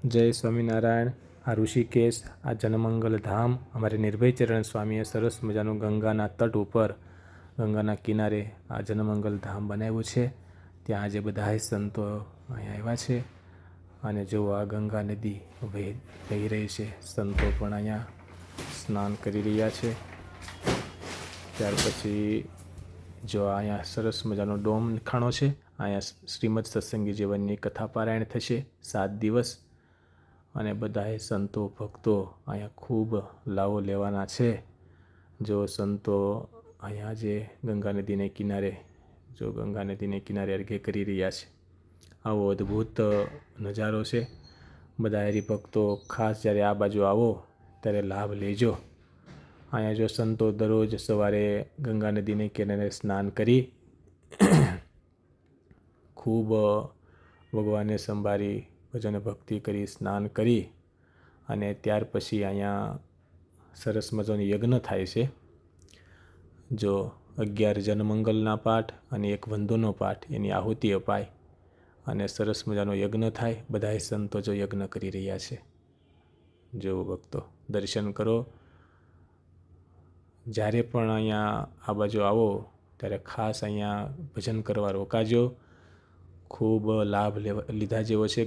જય સ્વામિનારાયણ। આ ઋષિકેશ, આ જનમંગલ ધામ અમારે નિર્ભય ચરણ સ્વામીએ સરસ મજાનું ગંગાના તટ ઉપર, ગંગાના કિનારે આ જનમંગલ ધામ બનાવ્યું છે। ત્યાં આજે બધાય સંતો અહીંયા આવ્યા છે અને જો આ ગંગા નદી વહી રહી છે, સંતો પણ અહીંયા સ્નાન કરી રહ્યા છે। ત્યાર પછી જો અહીંયા સરસ મજાનો ડોમ ખાણો છે। અહીંયા શ્રીમદ સત્સંગી જીવનની કથા પારાયણ થશે 7 દિવસ અને બધાએ સંતો ભક્તો અહીંયા ખૂબ લાવો લેવાના છે। જો સંતો અહીંયા જે ગંગા નદીને કિનારે અર્ઘ્ય કરી રહ્યા છે। આવો અદ્ભુત નજારો છે। બધા હરિભક્તો ખાસ જ્યારે આ બાજુ આવો ત્યારે લાભ લેજો। અહીંયા જો સંતો દરરોજ સવારે ગંગા નદીને કિનારે સ્નાન કરી ખૂબ ભગવાનને સંભાળી ભજન ભક્તિ કરી સ્નાન કરી અને ત્યાર પછી અહીંયા સરસ મજાનો યજ્ઞ થાય છે। જો 11 જનમંગલના પાઠ અને 1 વંદોનો પાઠ એની આહુતિ અપાય અને સરસ મજાનો યજ્ઞ થાય। બધાય સંતો જો યજ્ઞ કરી રહ્યા છે। જો ભક્તો દર્શન કરો। જ્યારે પણ અહીંયા આ બાજુ આવો ત્યારે ખાસ અહીંયા ભજન કરવા રોકાજો। ખૂબ લાભ લીધા જેવો છે।